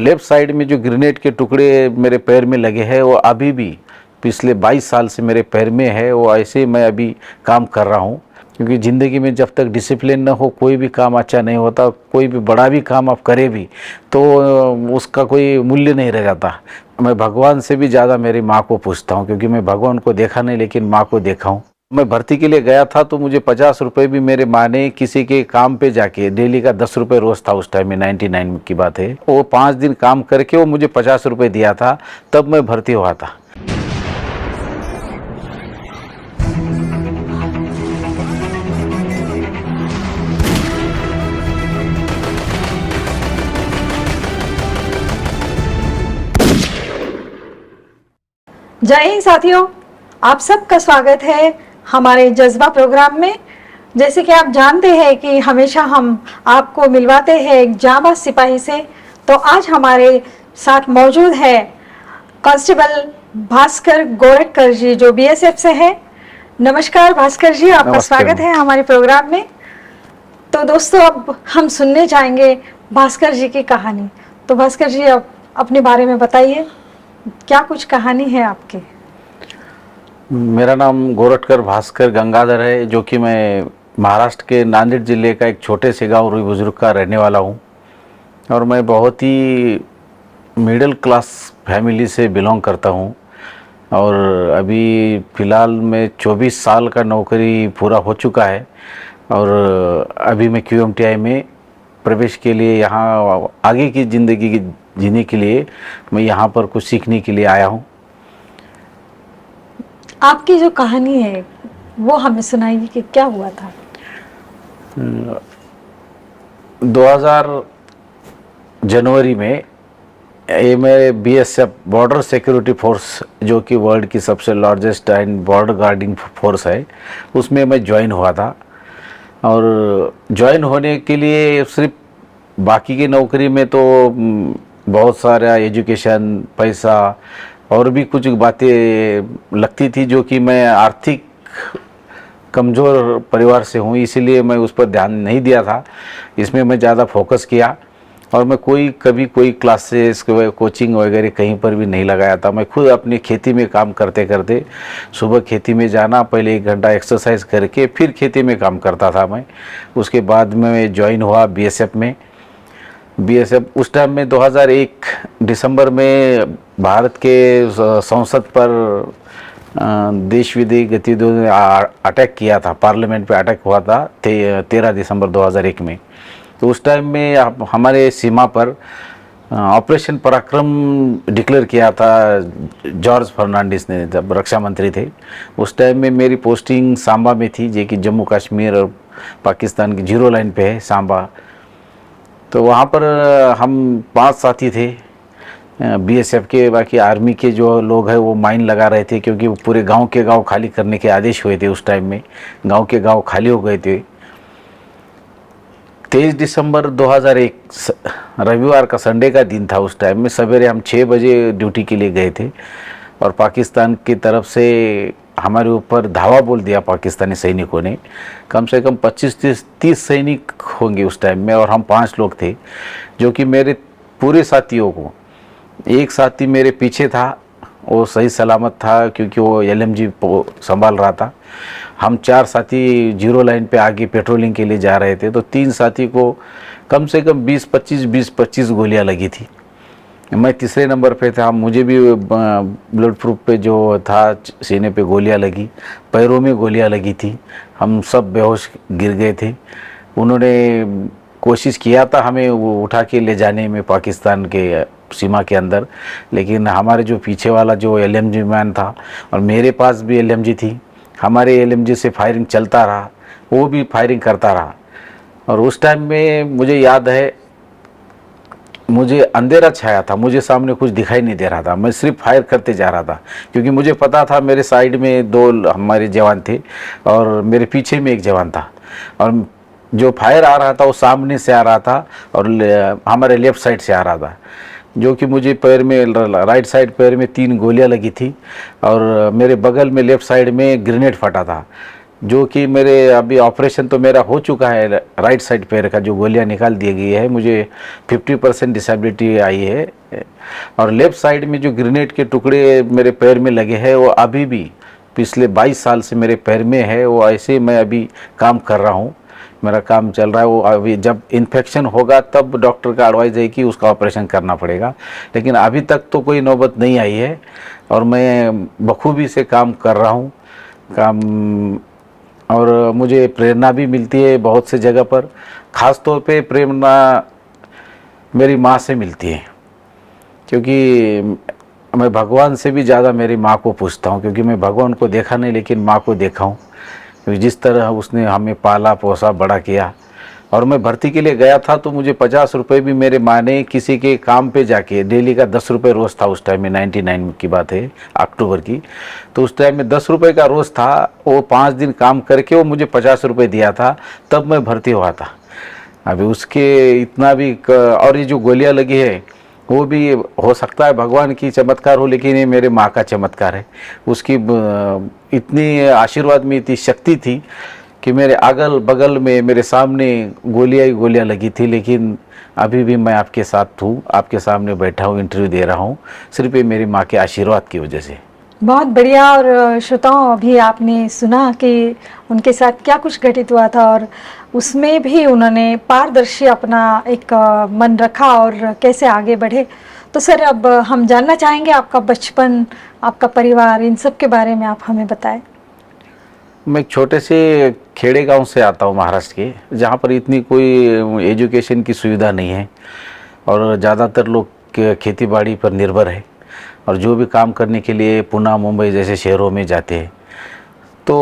Left side में जो grenade के टुकड़े मेरे पैर में लगे हैं वो अभी भी पिछले 22 साल से मेरे पैर में है। वो ऐसे मैं अभी काम कर रहा हूँ, क्योंकि ज़िंदगी में जब तक डिसिप्लिन न हो कोई भी काम अच्छा नहीं होता। कोई भी बड़ा भी काम आप करे भी तो उसका कोई मूल्य नहीं रह जाता। मैं भगवान से भी ज़्यादा मेरी माँ को पूछता हूँ, क्योंकि मैं भगवान को देखा नहीं लेकिन माँ को देखा हूँ। मैं भर्ती के लिए गया था तो मुझे 50 रुपये भी मेरे माँ ने किसी के काम पे जाके, डेली का 10 रुपये रोज़ था उस टाइम में, 99 की बात है, वो 5 दिन काम करके वो मुझे 50 रुपये दिया था, तब मैं भर्ती हुआ था। जय हिंद साथियों, आप सबका स्वागत है हमारे जज्बा प्रोग्राम में। जैसे कि आप जानते हैं कि हमेशा हम आपको मिलवाते हैं एक जाबाज सिपाही से, तो आज हमारे साथ मौजूद है कांस्टेबल भास्कर गोरखकर जी, जो बीएसएफ से है। नमस्कार भास्कर जी, आपका स्वागत है हमारे प्रोग्राम में। तो दोस्तों, अब हम सुनने जाएंगे भास्कर जी की कहानी। तो भास्कर जी, आप अपने बारे में बताइए, क्या कुछ कहानी है आपकी? मेरा नाम गोरखकर भास्कर गंगाधर है, जो कि मैं महाराष्ट्र के नांदेड़ ज़िले का एक छोटे से गांव रुई बुजुर्ग का रहने वाला हूं। और मैं बहुत ही मिडिल क्लास फैमिली से बिलोंग करता हूं। और अभी फ़िलहाल मैं 24 साल का नौकरी पूरा हो चुका है। और अभी मैं QMTI में प्रवेश के लिए, यहाँ आगे की ज़िंदगी की जीने के लिए मैं यहाँ पर कुछ सीखने के लिए आया हूँ। आपकी जो कहानी है वो हमें सुनाइए कि क्या हुआ था। 2000 जनवरी में ये मेरे BSF बॉर्डर सिक्योरिटी फोर्स, जो कि वर्ल्ड की सबसे largest and border guarding force है, उसमें मैं ज्वाइन हुआ था। और ज्वाइन होने के लिए सिर्फ, बाकी की नौकरी में तो बहुत सारा एजुकेशन, पैसा और भी कुछ बातें लगती थी, जो कि मैं आर्थिक कमज़ोर परिवार से हूँ, इसीलिए मैं उस पर ध्यान नहीं दिया था। इसमें मैं ज़्यादा फोकस किया और मैं कभी कोई क्लासेस, कोचिंग वगैरह कहीं पर भी नहीं लगाया था। मैं खुद अपनी खेती में काम करते करते, सुबह खेती में जाना, पहले 1 घंटा एक्सरसाइज करके फिर खेती में काम करता था मैं। उसके बाद मैं ज्वाइन हुआ BSF में। BSF उस टाइम में 2001 दिसंबर में भारत के संसद पर देश विदेश गतिविधियों ने अटैक किया था, पार्लियामेंट पे अटैक हुआ था 13 दिसंबर 2001 में। तो उस टाइम में हमारे सीमा पर ऑपरेशन पराक्रम डिक्लेयर किया था जॉर्ज फर्नांडिस ने, जब रक्षा मंत्री थे। उस टाइम में मेरी पोस्टिंग सांबा में थी, जो कि जम्मू कश्मीर और पाकिस्तान की जीरो लाइन पे है सांबा। तो वहाँ पर हम 5 साथी थे BSF के। बाकी आर्मी के जो लोग हैं वो माइन लगा रहे थे, क्योंकि वो पूरे गांव के गांव खाली करने के आदेश हुए थे उस टाइम में। गांव के गांव खाली हो गए थे। 23 दिसंबर 2001 रविवार का, संडे का दिन था। उस टाइम में सवेरे हम 6 बजे ड्यूटी के लिए गए थे और पाकिस्तान की तरफ से हमारे ऊपर धावा बोल दिया पाकिस्तानी सैनिकों ने। कम से कम 25-30 सैनिक होंगे उस टाइम में, और हम 5 लोग थे, जो कि मेरे पूरे साथियों को, एक साथी मेरे पीछे था, वो सही सलामत था क्योंकि वो LMG संभाल रहा था। हम 4 साथी जीरो लाइन पे आगे पेट्रोलिंग के लिए जा रहे थे। तो 3 साथी को कम से कम 20-25 गोलियां लगी थी। मैं तीसरे नंबर पे था, मुझे भी ब्लड प्रूफ पे जो था सीने पे गोलियां लगी, पैरों में गोलियां लगी थी। हम सब बेहोश गिर गए थे। उन्होंने कोशिश किया था हमें वो उठा के ले जाने में पाकिस्तान के सीमा के अंदर, लेकिन हमारे जो पीछे वाला जो LMG मैन था, और मेरे पास भी LMG थी, हमारे LMG से फायरिंग चलता रहा, वो भी फायरिंग करता रहा। और उस टाइम में मुझे याद है, मुझे अंधेरा छाया था, मुझे सामने कुछ दिखाई नहीं दे रहा था। मैं सिर्फ फायर करते जा रहा था, क्योंकि मुझे पता था मेरे साइड में 2 हमारे जवान थे और मेरे पीछे में 1 जवान था। और जो फायर आ रहा था वो सामने से आ रहा था और हमारे लेफ़्ट साइड से आ रहा था, जो कि मुझे पैर में, राइट साइड पैर में 3 गोलियां लगी थी। और मेरे बगल में लेफ़्ट साइड में ग्रेनेड फटा था। जो कि मेरे अभी ऑपरेशन तो मेरा हो चुका है, राइट साइड पैर का जो गोलियां निकाल दी गई है, मुझे 50% डिसेबिलिटी आई है। और लेफ़्ट साइड में जो ग्रेनेड के टुकड़े मेरे पैर में लगे हैं वो अभी भी पिछले 22 साल से मेरे पैर में है। वो ऐसे मैं अभी काम कर रहा हूँ, मेरा काम चल रहा है। वो अभी जब इन्फेक्शन होगा तब डॉक्टर का एडवाइस है कि उसका ऑपरेशन करना पड़ेगा, लेकिन अभी तक तो कोई नौबत नहीं आई है और मैं बखूबी से काम कर रहा हूँ काम। और मुझे प्रेरणा भी मिलती है बहुत से जगह पर, ख़ास तौर पे प्रेरणा मेरी माँ से मिलती है, क्योंकि मैं भगवान से भी ज़्यादा मेरी माँ को पूछता हूँ, क्योंकि मैं भगवान को देखा नहीं लेकिन माँ को देखा हूँ। क्योंकि जिस तरह उसने हमें पाला पोसा बड़ा किया। और मैं भर्ती के लिए गया था तो मुझे 50 रुपये भी मेरे माँ ने किसी के काम पे जाके, डेली का 10 रुपये रोज़ था उस टाइम में, 99 की बात है, अक्टूबर की। तो उस टाइम में 10 रुपये का रोज़ था, वो 5 दिन काम करके वो मुझे 50 रुपये दिया था, तब मैं भर्ती हुआ था। अभी उसके इतना भी और ये जो गोलियां लगी है वो भी हो सकता है भगवान की चमत्कार हो, लेकिन ये मेरे माँ का चमत्कार है। उसकी इतनी आशीर्वाद में इतनी शक्ति थी कि मेरे अगल बगल में मेरे सामने गोलियां ही गोलियां लगी थी, लेकिन अभी भी मैं आपके साथ हूँ, आपके सामने बैठा हूँ, इंटरव्यू दे रहा हूँ, सिर्फ ये मेरी माँ के आशीर्वाद की वजह से। बहुत बढ़िया। और श्रोताओं, अभी आपने सुना कि उनके साथ क्या कुछ घटित हुआ था और उसमें भी उन्होंने पारदर्शी अपना एक मन रखा और कैसे आगे बढ़े। तो सर, अब हम जानना चाहेंगे आपका बचपन, आपका परिवार, इन सब के बारे में आप हमें बताएं। मैं एक छोटे से खेड़े गांव से आता हूँ महाराष्ट्र के, जहाँ पर इतनी कोई एजुकेशन की सुविधा नहीं है और ज़्यादातर लोग खेती बाड़ी पर निर्भर है और जो भी काम करने के लिए पुणे मुंबई जैसे शहरों में जाते हैं। तो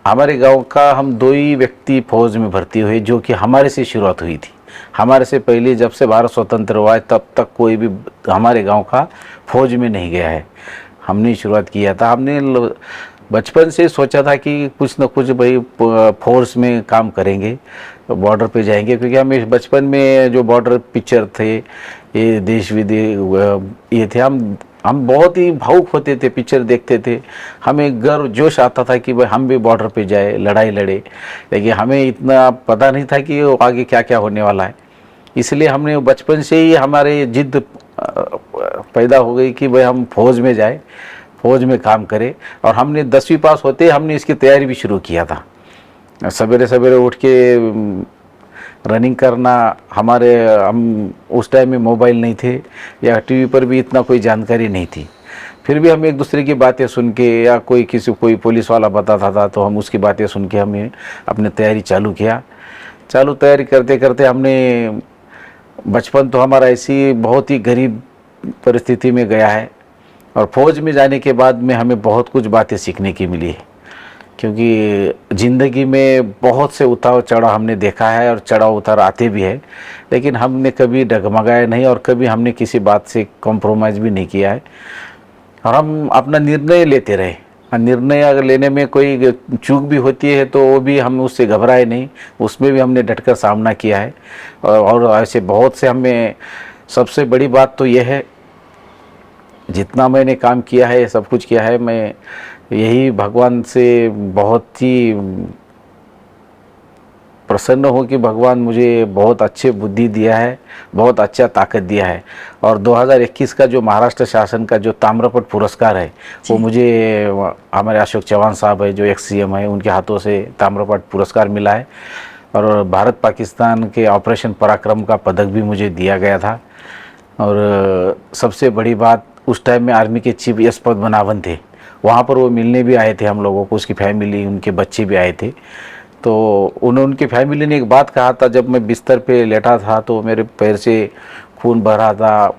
हमारे गांव का हम 2 ही व्यक्ति फौज में भर्ती हुए, जो कि हमारे से शुरुआत हुई थी। हमारे से पहले जब से भारत स्वतंत्र हुआ है तब तक कोई भी हमारे गांव का फौज में नहीं गया है, हमने शुरुआत किया था। हमने बचपन से सोचा था कि कुछ न कुछ भाई फोर्स में काम करेंगे, बॉर्डर पे जाएंगे, क्योंकि हमें बचपन में जो बॉर्डर पिक्चर थे, ये देश विदेश ये थे, हम बहुत ही भावुक होते थे, पिक्चर देखते थे, हमें गर्व जोश आता था कि भाई हम भी बॉर्डर पे जाए, लड़ाई लड़े। लेकिन हमें इतना पता नहीं था कि आगे क्या क्या होने वाला है, इसलिए हमने बचपन से ही हमारे जिद पैदा हो गई कि भाई हम फौज में जाए, फौज में काम करें। और हमने 10वीं पास होते हमने इसकी तैयारी भी शुरू किया था। सवेरे सवेरे उठ के रनिंग करना, हम उस टाइम में मोबाइल नहीं थे या टीवी पर भी इतना कोई जानकारी नहीं थी, फिर भी हम एक दूसरे की बातें सुन के या कोई पुलिस वाला बताता था तो हम उसकी बातें सुन के हमें अपनी तैयारी चालू किया। तैयारी करते करते हमने, बचपन तो हमारा ऐसी बहुत ही गरीब परिस्थिति में गया है और फौज में जाने के बाद में हमें बहुत कुछ बातें सीखने की मिली है, क्योंकि ज़िंदगी में बहुत से उतार चढ़ाव हमने देखा है और चढ़ाव उतार आते भी है, लेकिन हमने कभी डगमगाया नहीं और कभी हमने किसी बात से कॉम्प्रोमाइज़ भी नहीं किया है और हम अपना निर्णय लेते रहे। निर्णय अगर लेने में कोई चूक भी होती है तो वो भी हम उससे घबराए नहीं, उसमें भी हमने डटकर सामना किया है। और ऐसे बहुत से हमें, सबसे बड़ी बात तो यह है, जितना मैंने काम किया है, सब कुछ किया है, मैं यही भगवान से बहुत ही प्रसन्न हूँ कि भगवान मुझे बहुत अच्छे बुद्धि दिया है, बहुत अच्छा ताकत दिया है। और 2021 का जो महाराष्ट्र शासन का जो ताम्रपट पुरस्कार है वो मुझे हमारे अशोक चौहान साहब है जो एक्स CM है, उनके हाथों से ताम्रपट पुरस्कार मिला है। और भारत पाकिस्तान के ऑपरेशन पराक्रम का पदक भी मुझे दिया गया था। और सबसे बड़ी बात, उस टाइम में आर्मी के चीफ एस पद्मनाभन थे, वहाँ पर वो मिलने भी आए थे हम लोगों को, उसकी फैमिली, उनके बच्चे भी आए थे। तो उनकी फैमिली ने एक बात कहा था, जब मैं बिस्तर पे लेटा था तो मेरे पैर से खून बह रहा था,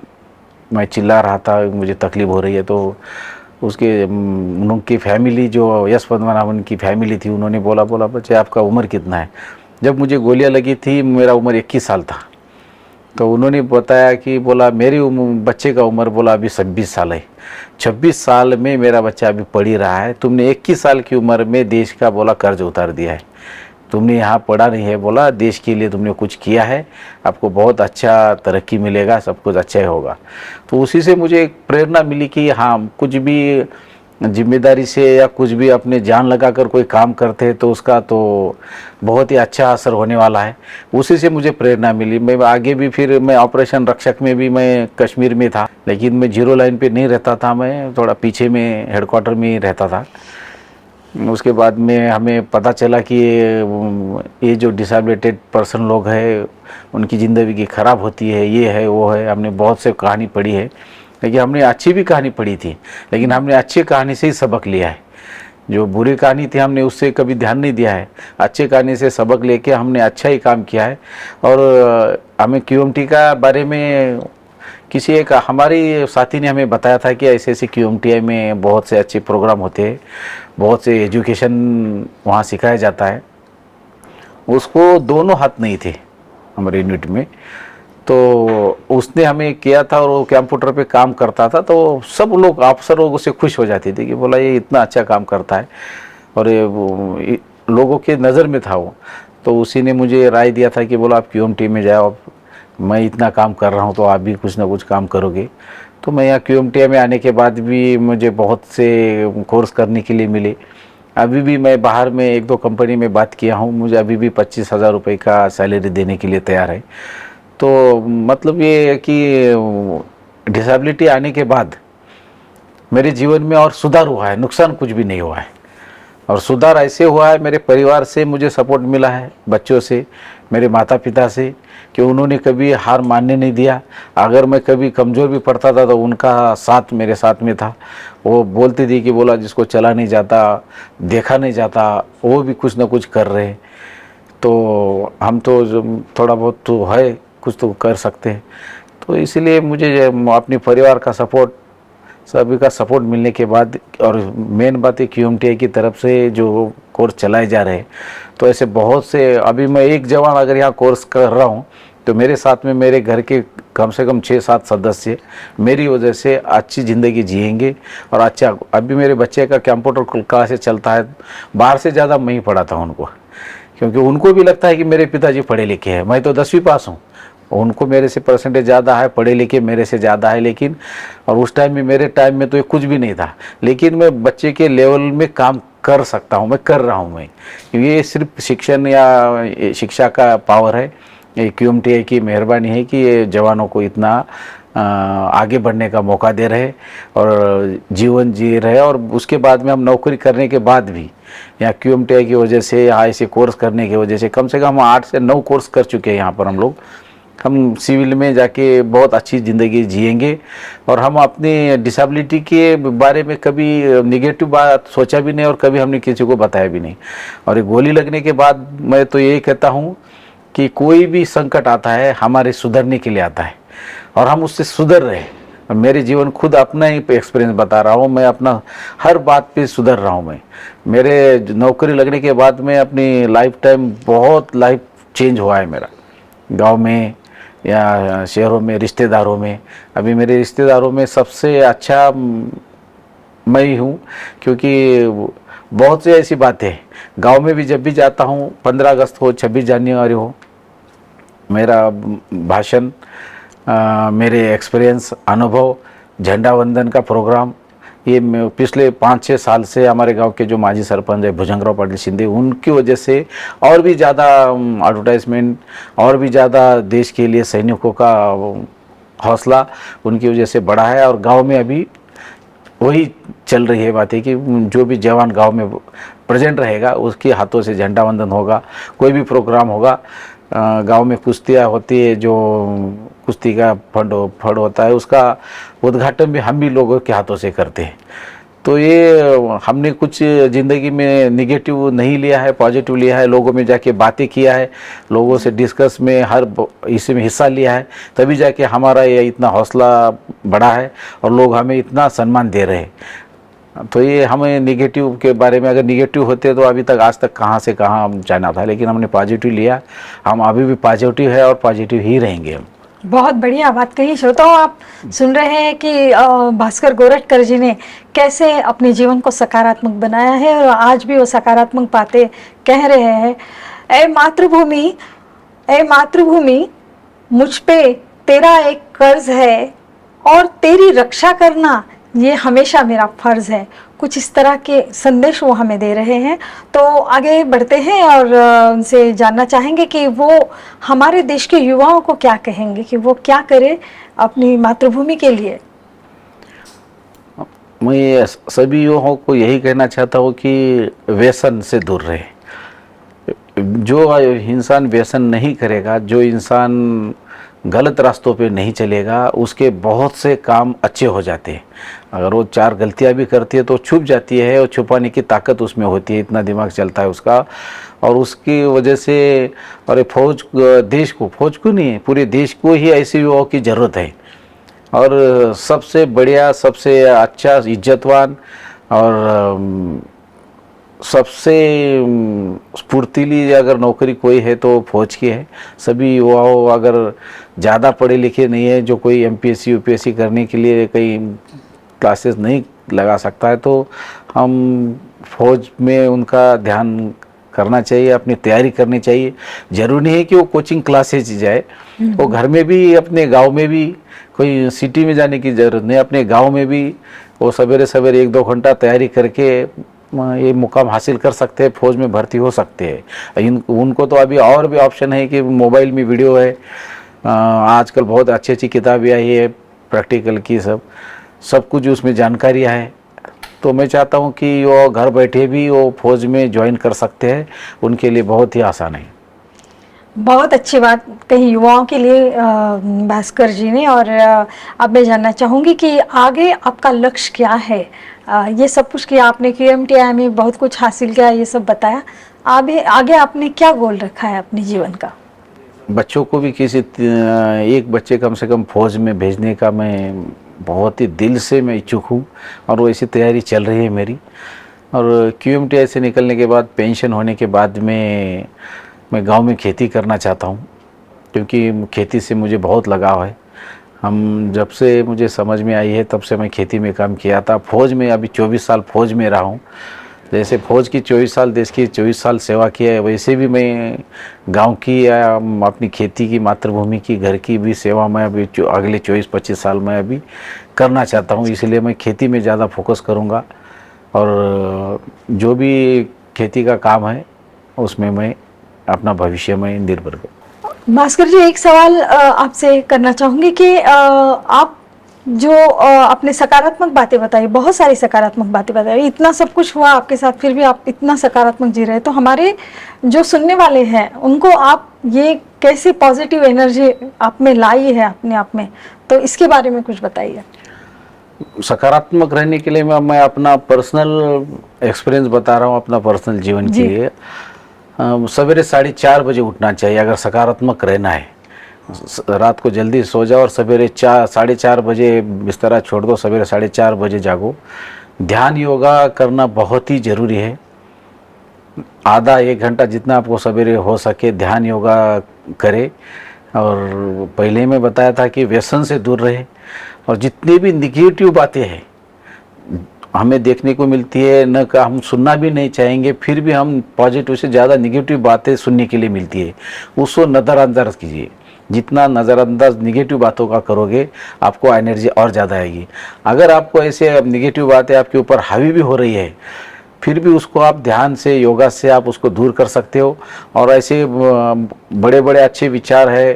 मैं चिल्ला रहा था, मुझे तकलीफ़ हो रही है। तो उनकी फैमिली, जो एस पद्मनाभन की फैमिली थी, उन्होंने बोला बच्चे आपका उम्र कितना है? जब मुझे गोलियां लगी थी मेरा उम्र 21 साल था। तो उन्होंने बताया कि बोला मेरी बच्चे का उम्र बोला अभी 26 साल है, 26 साल में मेरा बच्चा अभी पढ़ ही रहा है, तुमने 21 साल की उम्र में देश का बोला कर्ज उतार दिया है, तुमने यहाँ पढ़ा नहीं है, बोला देश के लिए तुमने कुछ किया है, आपको बहुत अच्छा तरक्की मिलेगा, सब कुछ अच्छा ही होगा। तो उसी से मुझे एक प्रेरणा मिली कि हाँ, कुछ भी जिम्मेदारी से या कुछ भी अपने जान लगाकर कोई काम करते हैं तो उसका तो बहुत ही अच्छा असर होने वाला है। उसी से मुझे प्रेरणा मिली। मैं आगे भी फिर मैं ऑपरेशन रक्षक में भी मैं कश्मीर में था, लेकिन मैं जीरो लाइन पे नहीं रहता था, मैं थोड़ा पीछे में हेडक्वार्टर में ही रहता था। उसके बाद में हमें पता चला कि ये जो डिसेबिलिटेड पर्सन लोग हैं उनकी ज़िंदगी ख़राब होती है, ये है वो है। हमने बहुत से कहानी पढ़ी है, लेकिन हमने अच्छी भी कहानी पढ़ी थी, लेकिन हमने अच्छी कहानी से ही सबक लिया है। जो बुरी कहानी थी हमने उससे कभी ध्यान नहीं दिया है। अच्छी कहानी से सबक लेके हमने अच्छा ही काम किया है। और हमें QMT का बारे में किसी एक हमारी साथी ने हमें बताया था कि ऐसे ऐसे QMTI में बहुत से अच्छे प्रोग्राम होते हैं, बहुत से एजुकेशन वहाँ सिखाया जाता है। उसको दोनों हाथ नहीं थे हमारे यूनिट में, तो उसने हमें किया था और वो कंप्यूटर पे काम करता था, तो सब लोग अफसर लोग उससे खुश हो जाते थे कि बोला ये इतना अच्छा काम करता है, और ये लोगों के नज़र में था वो। तो उसी ने मुझे राय दिया था कि बोला आप QMT में जाओ, मैं इतना काम कर रहा हूँ तो आप भी कुछ ना कुछ काम करोगे। तो मैं यहाँ QMT में आने के बाद भी मुझे बहुत से कोर्स करने के लिए मिले। अभी भी मैं बाहर में एक दो कंपनी में बात किया हूँ, मुझे अभी भी 25,000 रुपये का सैलरी देने के लिए तैयार है। तो मतलब ये है कि डिसेबिलिटी आने के बाद मेरे जीवन में और सुधार हुआ है, नुकसान कुछ भी नहीं हुआ है। और सुधार ऐसे हुआ है, मेरे परिवार से मुझे सपोर्ट मिला है, बच्चों से, मेरे माता पिता से, कि उन्होंने कभी हार मानने नहीं दिया। अगर मैं कभी कमज़ोर भी पड़ता था तो उनका साथ मेरे साथ में था। वो बोलती थी कि बोला जिसको चला नहीं जाता, देखा नहीं जाता, वो भी कुछ ना कुछ कर रहे हैं, तो हम तो थोड़ा बहुत तो है, कुछ तो कर सकते हैं। तो इसलिए मुझे अपने परिवार का सपोर्ट, सभी का सपोर्ट मिलने के बाद, और मेन बात है QMTI की तरफ से जो कोर्स चलाए जा रहे हैं, तो ऐसे बहुत से, अभी मैं एक जवान अगर यहाँ कोर्स कर रहा हूँ तो मेरे साथ में मेरे घर के कम से कम 6-7 सदस्य मेरी वजह से अच्छी ज़िंदगी जिएंगे। और अच्छा, अभी मेरे बच्चे का कंप्यूटर क्लास से चलता है, बाहर से ज़्यादा मैं ही पढ़ाता हूँ उनको, क्योंकि उनको भी लगता है कि मेरे पिताजी पढ़े लिखे हैं। मैं तो 10वीं पास हूँ, उनको मेरे से परसेंटेज ज़्यादा है, पढ़े लिखे मेरे से ज़्यादा है, लेकिन और उस टाइम में, मेरे टाइम में तो ये कुछ भी नहीं था, लेकिन मैं बच्चे के लेवल में काम कर सकता हूँ, मैं कर रहा हूँ मैं। ये सिर्फ शिक्षण या शिक्षा का पावर है, ये QMTI की मेहरबानी है कि ये जवानों को इतना आगे बढ़ने का मौका दे रहे और जीवन जी रहे। और उसके बाद में हम नौकरी करने के बाद भी यहाँ QMTI की वजह से, यहाँ ऐसे कोर्स करने की वजह से कम 8 से 9 कोर्स कर चुके हैं यहाँ पर हम लोग। हम सिविल में जाके बहुत अच्छी ज़िंदगी जिएंगे। और हम अपनी डिसेबिलिटी के बारे में कभी निगेटिव बात सोचा भी नहीं और कभी हमने किसी को बताया भी नहीं। और ये गोली लगने के बाद मैं तो यही कहता हूँ कि कोई भी संकट आता है हमारे सुधरने के लिए आता है, और हम उससे सुधर रहे हैं। मेरे जीवन खुद अपना ही एक्सपीरियंस बता रहा हूँ, मैं अपना हर बात पे सुधर रहा हूँ। मैं मेरे नौकरी लगने के बाद में अपनी लाइफ टाइम बहुत लाइफ चेंज हुआ है मेरा, गांव में या शहरों में, रिश्तेदारों में। अभी मेरे रिश्तेदारों में सबसे अच्छा मैं ही हूँ, क्योंकि बहुत सी ऐसी बातें हैं गांव में भी, जब भी जाता हूँ, 15 अगस्त हो, 26 जनवरी हो, मेरा भाषण, मेरे एक्सपीरियंस, अनुभव, झंडा वंदन का प्रोग्राम, ये पिछले 5-6 साल से हमारे गांव के जो माजी सरपंच है भुजंगराव पाटिल शिंदे, उनकी वजह से और भी ज़्यादा एडवर्टाइजमेंट, और भी ज़्यादा देश के लिए सैनिकों का हौसला उनकी वजह से बढ़ा है। और गांव में अभी वही चल रही है बातें कि जो भी जवान गांव में प्रेजेंट रहेगा उसके हाथों से झंडा वंदन होगा। कोई भी प्रोग्राम होगा, गांव में कुश्तियाँ होती है, जो कुश्ती का फंड होता है, उसका उद्घाटन भी हम भी लोगों के हाथों से करते हैं। तो ये हमने कुछ ज़िंदगी में निगेटिव नहीं लिया है, पॉजिटिव लिया है। लोगों में जाके बातें किया है, लोगों से डिस्कस में हर इसमें हिस्सा लिया है, तभी जाके हमारा ये इतना हौसला बढ़ा है और लोग हमें इतना सम्मान दे रहे हैं। तो ये हमें निगेटिव के बारे में, अगर निगेटिव होते तो अभी तक, आज तक कहाँ से कहाँ हम जाना था, लेकिन हमने पॉजिटिव लिया। हम अभी भी पॉजिटिव है और पॉजिटिव ही रहेंगे हम। बहुत बढ़िया बात कही। श्रोताओं, आप सुन रहे हैं कि भास्कर गोरटकर जी ने कैसे अपने जीवन को सकारात्मक बनाया है, और आज भी वो सकारात्मक बातें कह रहे हैं। ऐ मातृभूमि, मुझ पे तेरा एक कर्ज है, और तेरी रक्षा करना ये हमेशा मेरा फर्ज है। कुछ इस तरह के संदेश वो हमें दे रहे हैं। तो आगे बढ़ते हैं और उनसे जानना चाहेंगे कि वो हमारे देश के युवाओं को क्या कहेंगे कि वो क्या करे अपनी मातृभूमि के लिए। मैं सभी युवाओं को यही कहना चाहता हूँ कि व्यसन से दूर रहे। जो इंसान व्यसन नहीं करेगा, जो इंसान गलत रास्तों पे नहीं चलेगा, उसके बहुत से काम अच्छे हो जाते हैं। अगर वो 4 गलतियां भी करती है तो छुप जाती है, और छुपाने की ताकत उसमें होती है, इतना दिमाग चलता है उसका। और उसकी वजह से और फौज को नहीं, पूरे देश को ही ऐसे युवाओं की ज़रूरत है। और सबसे बढ़िया, सबसे अच्छा, इज्जतवान और सबसे स्फूर्तिली अगर नौकरी कोई है तो फौज की है। सभी युवाओं, अगर ज़्यादा पढ़े लिखे नहीं है, जो कोई एमपीएससी यूपीएससी करने के लिए कई क्लासेस नहीं लगा सकता है, तो हम फौज में उनका ध्यान करना चाहिए, अपनी तैयारी करनी चाहिए। जरूरी नहीं है कि वो कोचिंग क्लासेज जाए, वो घर में भी, अपने गांव में भी, कोई सिटी में जाने की ज़रूरत नहीं, अपने गांव में भी वो सवेरे सवेरे 1-2 घंटा तैयारी करके ये मुकाम हासिल कर सकते हैं, फौज में भर्ती हो सकते हैं। उनको तो अभी और भी ऑप्शन है कि मोबाइल में वीडियो है, आजकल बहुत अच्छी अच्छी किताबें आई है प्रैक्टिकल की, सब कुछ उसमें जानकारियाँ है। तो मैं चाहता हूँ कि वो घर बैठे भी वो फौज में ज्वाइन कर सकते हैं, उनके लिए बहुत ही आसान है। बहुत अच्छी बात कही युवाओं के लिए भास्कर जी ने। और अब मैं जानना चाहूँगी कि आगे आपका लक्ष्य क्या है। ये सब कुछ किया आपने, QMTI में बहुत कुछ हासिल किया, ये सब बताया, आगे आपने क्या गोल रखा है अपने जीवन का। बच्चों को भी एक बच्चे कम से कम फौज में भेजने का मैं बहुत ही दिल से मैं इच्छुक हूँ, और वो ऐसी तैयारी चल रही है मेरी। और QMTI से निकलने के बाद, पेंशन होने के बाद में मैं गांव में खेती करना चाहता हूँ, क्योंकि खेती से मुझे बहुत लगाव है। हम जब से मुझे समझ में आई है तब से मैं खेती में काम किया था। फौज में अभी 24 साल फौज में रहा हूँ। जैसे फौज की 24 साल, देश की 24 साल सेवा की है, वैसे भी मैं गांव की या अपनी खेती की, मातृभूमि की, घर की भी सेवा मैं अभी अगले 24-25 साल में अभी करना चाहता हूँ। इसलिए मैं खेती में ज़्यादा फोकस करूँगा, और जो भी खेती का काम है उसमें मैं अपना भविष्य में निर्भर करूँ। भास्कर जी, एक सवाल आपसे करना चाहूँगी कि आप जो अपने सकारात्मक बातें बताई, बहुत सारी सकारात्मक बातें बताई, इतना सब कुछ हुआ आपके साथ, फिर भी आप इतना सकारात्मक जी रहे, तो हमारे जो सुनने वाले हैं उनको आप ये कैसे पॉजिटिव एनर्जी आप में लाई है अपने आप में, तो इसके बारे में कुछ बताइए। सकारात्मक रहने के लिए मैं अपना पर्सनल एक्सपीरियंस बता रहा हूँ, अपना पर्सनल जीवन के लिए। सवेरे 4:30 बजे उठना चाहिए अगर सकारात्मक रहना है। रात को जल्दी सो जाओ और सवेरे 4:30 बजे बिस्तरा छोड़ दो, सवेरे 4:30 बजे जागो। ध्यान योगा करना बहुत ही ज़रूरी है। आधा 1 घंटा जितना आपको सवेरे हो सके ध्यान योगा करें। और पहले मैं बताया था कि व्यसन से दूर रहे, और जितनी भी निगेटिव बातें हैं हमें देखने को मिलती है, न का हम सुनना भी नहीं चाहेंगे, फिर भी हम पॉजिटिव से ज़्यादा निगेटिव बातें सुनने के लिए मिलती है, उसको नज़रअंदाज कीजिए। जितना नज़रअंदाज निगेटिव बातों का करोगे आपको एनर्जी और ज़्यादा आएगी। अगर आपको ऐसे निगेटिव बातें आपके ऊपर हावी भी हो रही है, फिर भी उसको आप ध्यान से, योगा से आप उसको दूर कर सकते हो। और ऐसे बड़े बड़े अच्छे विचार है,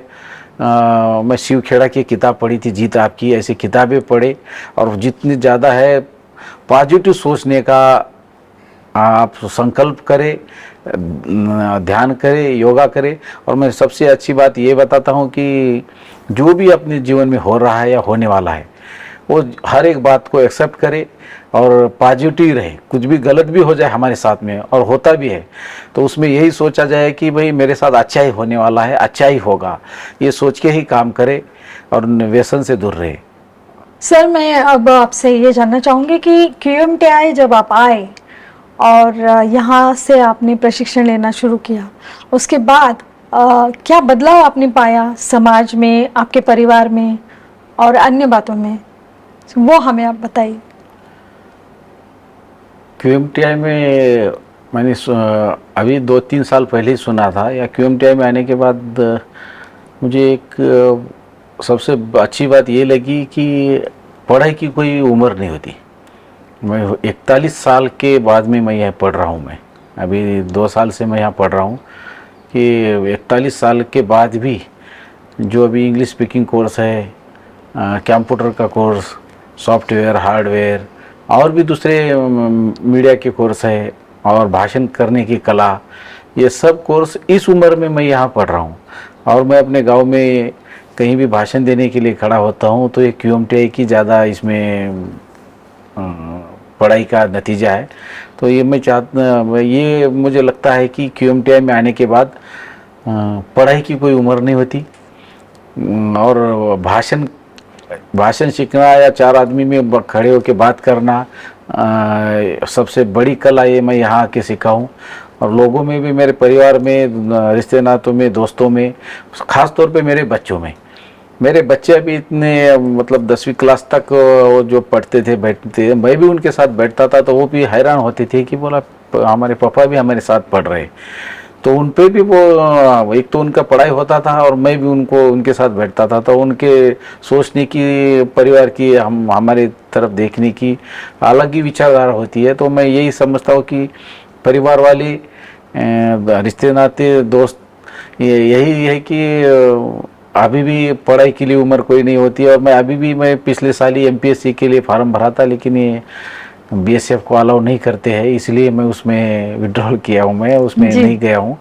मैं शिव खेड़ा की किताब पढ़ी थी, जीत आपकी, ऐसी किताबें पढ़े, और जितनी ज़्यादा है पॉजिटिव सोचने का आप संकल्प करें, ध्यान करें, योगा करें। और मैं सबसे अच्छी बात ये बताता हूँ कि जो भी अपने जीवन में हो रहा है या होने वाला है, वो हर एक बात को एक्सेप्ट करे और पॉजिटिव रहे। कुछ भी गलत भी हो जाए हमारे साथ में, और होता भी है, तो उसमें यही सोचा जाए कि भाई मेरे साथ अच्छा ही होने वाला है, अच्छा ही होगा, ये सोच के ही काम करे और व्यसन से दूर रहे। सर, मैं अब आपसे ये जानना चाहूँगी कि QMTI जब आप आए और यहाँ से आपने प्रशिक्षण लेना शुरू किया, उसके बाद क्या बदलाव आपने पाया समाज में, आपके परिवार में और अन्य बातों में, वो हमें आप बताइए। QMTI में मैंने अभी 2-3 साल पहले ही सुना था, या QMTI में आने के बाद मुझे एक सबसे अच्छी बात ये लगी कि पढ़ाई की कोई उम्र नहीं होती। मैं 41 साल के बाद में मैं यहाँ पढ़ रहा हूँ। मैं अभी 2 साल से मैं यहाँ पढ़ रहा हूँ कि 41 साल के बाद भी जो अभी इंग्लिश स्पीकिंग कोर्स है, कंप्यूटर का कोर्स, सॉफ्टवेयर, हार्डवेयर और भी दूसरे मीडिया के कोर्स है और भाषण करने की कला, ये सब कोर्स इस उम्र में मैं यहाँ पढ़ रहा हूँ। और मैं अपने गांव में कहीं भी भाषण देने के लिए खड़ा होता हूँ तो ये QMTI की ज़्यादा इसमें पढ़ाई का नतीजा है। तो ये मुझे लगता है कि QMTI में आने के बाद पढ़ाई की कोई उम्र नहीं होती और भाषण सीखना या 4 आदमी में खड़े होकर बात करना सबसे बड़ी कला ये मैं यहाँ आके सीखा हूँ। और लोगों में भी, मेरे परिवार में, रिश्ते नातों में, दोस्तों में, ख़ास तौर पे मेरे बच्चों में। मेरे बच्चे अभी इतने मतलब 10वीं क्लास तक वो जो पढ़ते थे, बैठते थे, मैं भी उनके साथ बैठता था तो वो भी हैरान होते थे कि बोला हमारे पापा भी हमारे साथ पढ़ रहे। तो उन पे भी वो एक तो उनका पढ़ाई होता था और मैं भी उनके साथ बैठता था, तो उनके सोचने की, परिवार की, हमारे तरफ देखने की अलग ही विचारधारा होती है। तो मैं यही समझता हूँ कि परिवार वाले, रिश्ते नाते, दोस्त, यही है कि अभी भी पढ़ाई के लिए उम्र कोई नहीं होती है। और मैं पिछले साल ही MPSC के लिए फार्म भरा था, लेकिन ये BSF को अलाउ नहीं करते हैं, इसलिए मैं उसमें विड्रॉल किया हूँ, मैं उसमें नहीं गया हूँ।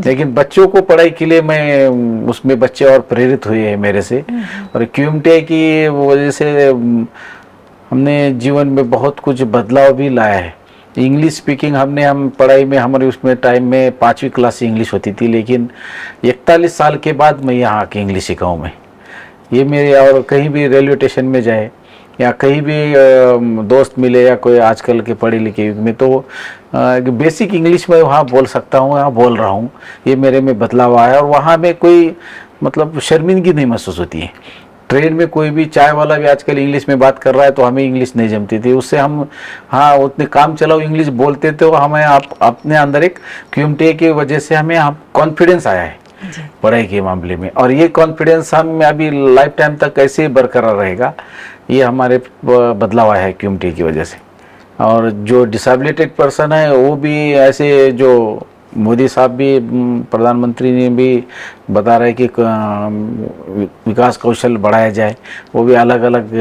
लेकिन बच्चों को पढ़ाई के लिए मैं उसमें, बच्चे और प्रेरित हुए हैं मेरे से। और QMTI की वजह से हमने जीवन में बहुत कुछ बदलाव भी लाया है। इंग्लिश स्पीकिंग हम पढ़ाई में, हमारे उसमें टाइम में 5वीं क्लास से इंग्लिश होती थी, लेकिन 41 साल के बाद मैं यहाँ आके इंग्लिश सीखा हूँ। मैं ये मेरे, और कहीं भी रेलवे स्टेशन में जाए या कहीं भी दोस्त मिले या कोई आजकल के पढ़े लिखे युग में, तो बेसिक इंग्लिश में वहाँ बोल सकता हूँ, यहाँ बोल रहा हूँ। ये मेरे में बदलाव आया और वहाँ में कोई मतलब शर्मिंदगी नहीं महसूस होती है। ट्रेन में कोई भी चाय वाला भी आजकल इंग्लिश में बात कर रहा है तो हमें इंग्लिश नहीं जमती थी, उससे हम उतने काम चलाओ इंग्लिश बोलते थे। हमें अपने अंदर एक QMTI की वजह से हमें कॉन्फिडेंस आया है पढ़ाई के मामले में, और ये कॉन्फिडेंस हम अभी लाइफ टाइम तक कैसे बरकरार रहेगा, ये हमारे बदलाव आया है QMTI की वजह से। और जो डिसेबिलिटेड पर्सन है वो भी ऐसे, जो मोदी साहब भी, प्रधानमंत्री ने भी बता रहे कि विकास कौशल बढ़ाया जाए, वो भी अलग अलग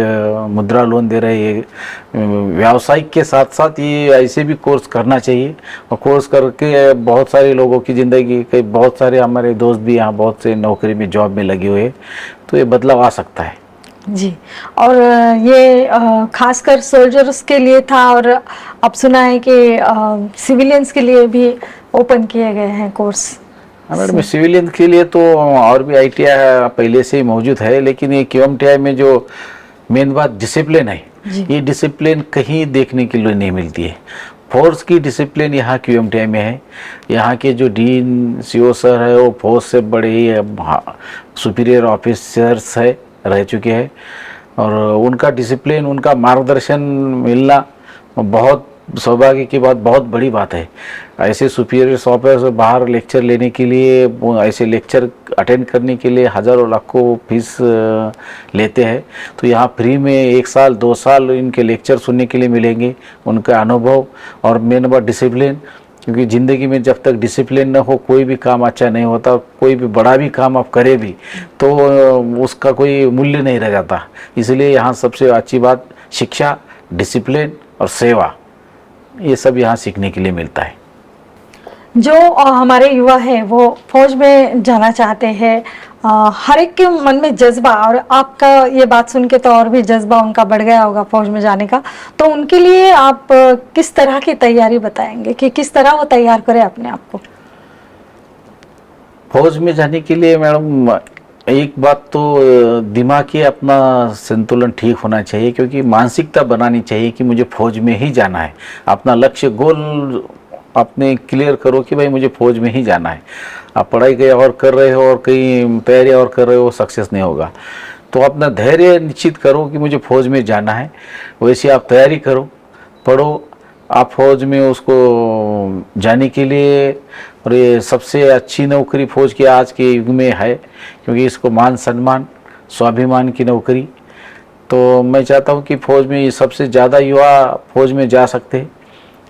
मुद्रा लोन दे रहे हैं। व्यावसायिक के साथ साथ ये ऐसे भी कोर्स करना चाहिए, और कोर्स करके बहुत सारे लोगों की ज़िंदगी, कई बहुत सारे हमारे दोस्त भी यहाँ बहुत से नौकरी में, जॉब में लगे हुए, तो ये बदलाव आ सकता है जी। और ये खासकर सोल्जर्स के लिए था, और अब सुना है कि सिविलियंस के लिए भी ओपन किए गए हैं कोर्स। मैडम, सिविलियन के लिए तो और भी ITI पहले से ही मौजूद है, लेकिन ये QMTI में जो मेन बात डिसिप्लिन है, ये डिसिप्लिन कहीं देखने के लिए नहीं मिलती है। फोर्स की डिसिप्लिन यहाँ QMTI में है। यहाँ के जो डीन CO सर है वो फोर्स से बड़े ही सुपीरियर ऑफिसर्स है, रह चुके हैं, और उनका डिसिप्लिन, उनका मार्गदर्शन मिलना बहुत सौभाग्य की बात, बहुत बड़ी बात है। ऐसे सुपीरियर ऑफिसर बाहर लेक्चर लेने के लिए, ऐसे लेक्चर अटेंड करने के लिए हज़ारों लाखों फीस लेते हैं, तो यहाँ फ्री में 1 साल 2 साल इनके लेक्चर सुनने के लिए मिलेंगे। उनका अनुभव और मेन बात डिसिप्लिन, क्योंकि ज़िंदगी में जब तक डिसिप्लिन न हो कोई भी काम अच्छा नहीं होता। कोई भी बड़ा भी काम आप करें भी तो उसका कोई मूल्य नहीं रह जाता। इसलिए यहाँ सबसे अच्छी बात शिक्षा, डिसिप्लिन और सेवा, ये सब यहाँ सीखने के लिए मिलता है। जो हमारे युवा हैं वो फौज में जाना चाहते हैं, हर एक के मन में जज्बा, और आपका ये बात सुन के तो और भी जज्बा उनका बढ़ गया होगा फौज में जाने का। तो उनके लिए आप किस तरह की तैयारी बताएंगे कि किस तरह वो तैयार करें अपने आप को? फौज में जाने के लिए मैडम एक बात तो दिमागी अपना संतुलन ठीक होना चाहिए, क्योंकि मानसिकता बनानी चाहिए कि मुझे फौज में ही जाना है। अपना लक्ष्य, गोल अपने क्लियर करो कि भाई मुझे फौज में ही जाना है। आप पढ़ाई कहीं और कर रहे हो और कहीं तैयारी और कर रहे हो, सक्सेस नहीं होगा। तो अपना धैर्य निश्चित करो कि मुझे फौज में जाना है, वैसे आप तैयारी करो, पढ़ो। आप फौज में उसको जाने के लिए, और ये सबसे अच्छी नौकरी फौज की आज के युग में है, क्योंकि इसको मान सम्मान, स्वाभिमान की नौकरी। तो मैं चाहता हूँ कि फौज में सबसे ज़्यादा युवा फौज में जा सकते हैं।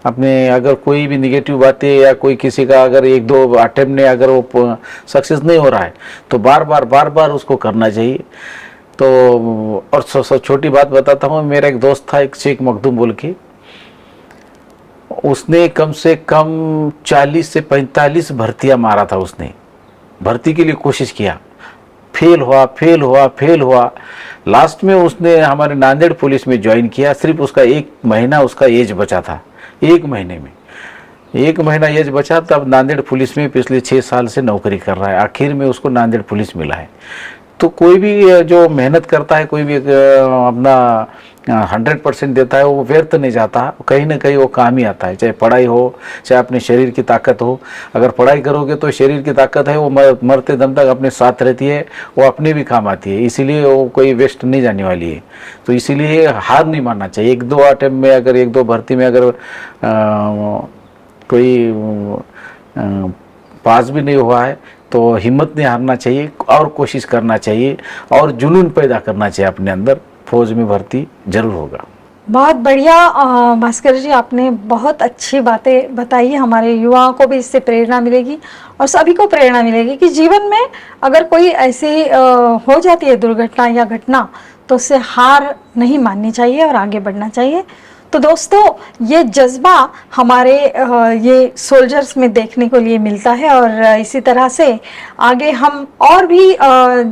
अपने अगर कोई भी निगेटिव बातें या कोई किसी का अगर एक दो अटेम्प्ट ने अगर वो सक्सेस नहीं हो रहा है तो बार बार उसको करना चाहिए। तो और छोटी बात बताता हूँ, मेरा एक दोस्त था, एक शेख मखदूम बोल के, उसने कम से कम 40 से 45 भर्तियां मारा था। उसने भर्ती के लिए कोशिश किया, फेल हुआ। लास्ट में उसने हमारे नांदेड़ पुलिस में ज्वाइन किया। सिर्फ उसका 1 महीना उसका एज बचा था। 1 महीने में 1 महीना एज बचा, तब नांदेड़ पुलिस में पिछले 6 साल से नौकरी कर रहा है। आखिर में उसको नांदेड़ पुलिस मिला है। तो कोई भी जो मेहनत करता है, कोई भी अपना 100% देता है, वो व्यर्थ नहीं जाता, कहीं ना कहीं वो काम ही आता है। चाहे पढ़ाई हो, चाहे अपने शरीर की ताकत हो। अगर पढ़ाई करोगे तो शरीर की ताकत है, वो मरते दम तक अपने साथ रहती है, वो अपने भी काम आती है, इसीलिए वो कोई वेस्ट नहीं जाने वाली है। तो इसीलिए हार नहीं मानना चाहिए। 1-2 अटेम्प्ट में अगर 1-2 भर्ती में अगर कोई पास भी नहीं हुआ है तो हिम्मत नहीं हारना चाहिए और कोशिश करना चाहिए और जुनून पैदा करना चाहिए अपने अंदर। फौज में भर्ती जरूर होगा। बहुत बढ़िया भास्कर जी, आपने बहुत अच्छी बातें बताई। हमारे युवाओं को भी इससे प्रेरणा मिलेगी और सभी को प्रेरणा मिलेगी कि जीवन में अगर कोई ऐसी हो जाती है दुर्घटना या घटना तो उससे हार नहीं माननी चाहिए और आगे बढ़ना चाहिए। तो दोस्तों, ये जज्बा हमारे ये सोल्जर्स में देखने को लिए मिलता है और इसी तरह से आगे हम और भी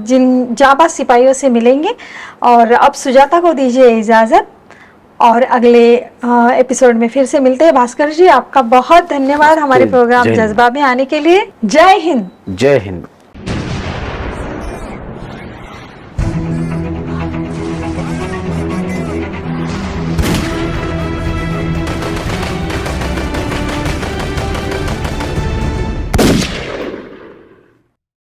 जिन जाबाज सिपाहियों से मिलेंगे। और अब सुजाता को दीजिए इजाज़त और अगले एपिसोड में फिर से मिलते हैं। भास्कर जी, आपका बहुत धन्यवाद हमारे प्रोग्राम जज्बा में आने के लिए। जय हिंद। जय हिंद।